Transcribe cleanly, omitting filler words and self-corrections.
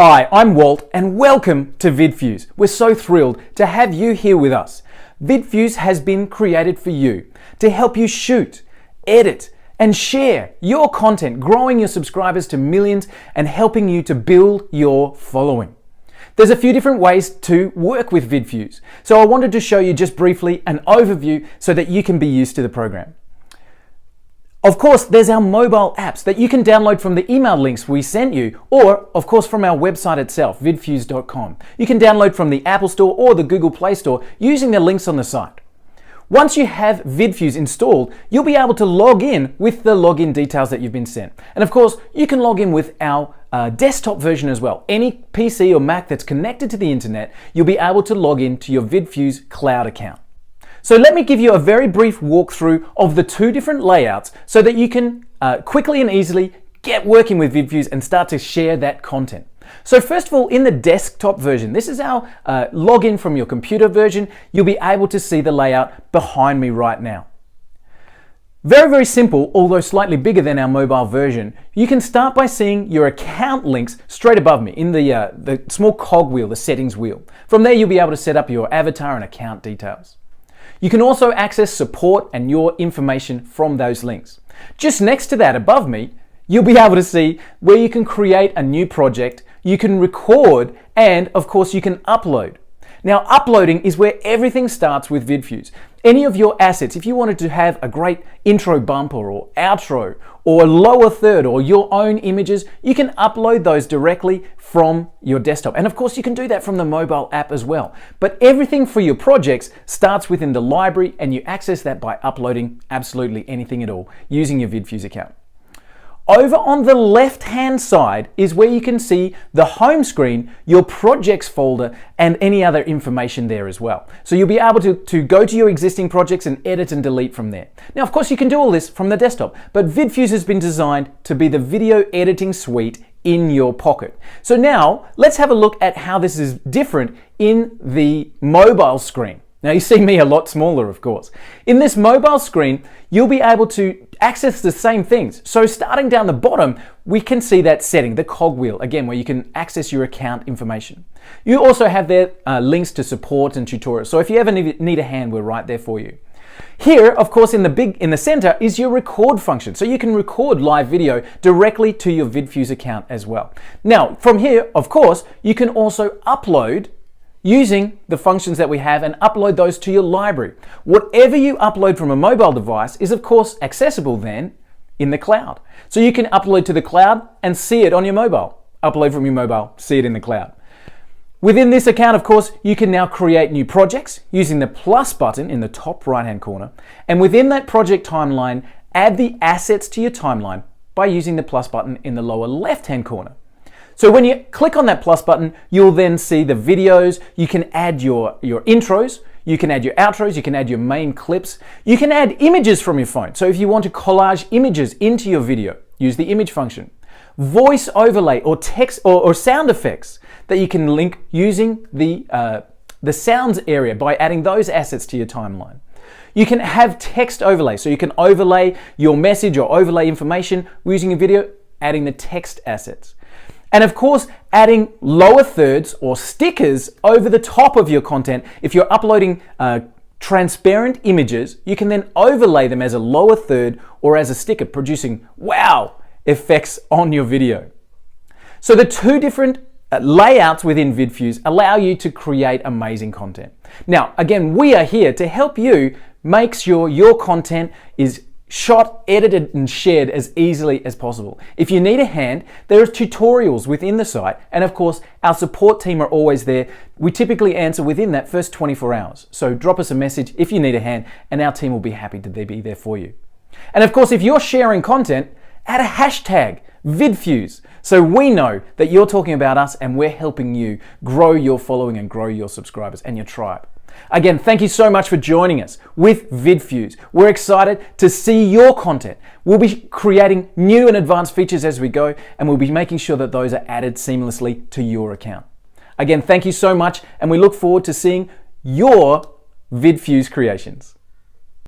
Hi, I'm Walt and welcome to VidFuse. We're so thrilled to have you here with us. VidFuse has been created for you to help you shoot, edit, and share your content, growing your subscribers to millions and helping you to build your following. There's a few different ways to work with VidFuse, so I wanted to show you just briefly an overview so that you can be used to the program. Of course, there's our mobile apps that you can download from the email links we sent you, or of course from our website itself, vidfuse.com. You can download from the Apple Store or the Google Play Store using the links on the site. Once you have VidFuse installed, you'll be able to log in with the login details that you've been sent. And of course, you can log in with our desktop version as well. Any PC or Mac that's connected to the internet, you'll be able to log in to your VidFuse cloud account. So let me give you a very brief walkthrough of the two different layouts so that you can quickly and easily get working with VidFuse and start to share that content. So first of all, in the desktop version, this is our login from your computer version. You'll be able to see the layout behind me right now. Very, very simple, although slightly bigger than our mobile version. You can start by seeing your account links straight above me in the small cog wheel, the settings wheel. From there, you'll be able to set up your avatar and account details. You can also access support and your information from those links. Just next to that, above me, you'll be able to see where you can create a new project, you can record, and of course you can upload. Now, uploading is where everything starts with VidFuse. Any of your assets, if you wanted to have a great intro bumper or outro or lower third or your own images, you can upload those directly from your desktop. And of course, you can do that from the mobile app as well. But everything for your projects starts within the library, and you access that by uploading absolutely anything at all using your VidFuse account. Over on the left-hand side is where you can see the home screen, your projects folder, and any other information there as well. So you'll be able to go to your existing projects and edit and delete from there. Now, of course, you can do all this from the desktop, but VidFuse has been designed to be the video editing suite in your pocket. So now, let's have a look at how this is different in the mobile screen. Now, you see me a lot smaller, of course. In this mobile screen, you'll be able to access the same things. So starting down the bottom, we can see that setting, the cogwheel, again, where you can access your account information. You also have there links to support and tutorials. So if you ever need a hand, we're right there for you. Here, of course, in the center is your record function. So you can record live video directly to your VidFuse account as well. Now, from here, of course, you can also upload using the functions that we have and upload those to your library. Whatever you upload from a mobile device is of course accessible then in the cloud. So you can upload to the cloud and see it on your mobile. Upload from your mobile, see it in the cloud. Within this account, of course, you can now create new projects using the plus button in the top right-hand corner. And within that project timeline, add the assets to your timeline by using the plus button in the lower left-hand corner. So when you click on that plus button, you'll then see the videos. You can add your intros, you can add your outros, you can add your main clips. You can add images from your phone. So if you want to collage images into your video, use the image function. Voice overlay or text or sound effects that you can link using the sounds area by adding those assets to your timeline. You can have text overlay, so you can overlay your message or overlay information using a video, adding the text assets. And of course, adding lower thirds or stickers over the top of your content. If you're uploading transparent images, you can then overlay them as a lower third or as a sticker, producing wow effects on your video. So the two different layouts within VidFuse allow you to create amazing content. Now, again, we are here to help you make sure your content is shot, edited, and shared as easily as possible. If you need a hand, there are tutorials within the site, and of course, our support team are always there. We typically answer within that first 24 hours. So drop us a message if you need a hand, and our team will be happy to be there for you. And of course, if you're sharing content, add a hashtag, VidFuse, so we know that you're talking about us and we're helping you grow your following and grow your subscribers and your tribe. Again, thank you so much for joining us with VidFuse. We're excited to see your content. We'll be creating new and advanced features as we go, and we'll be making sure that those are added seamlessly to your account. Again, thank you so much, and we look forward to seeing your VidFuse creations.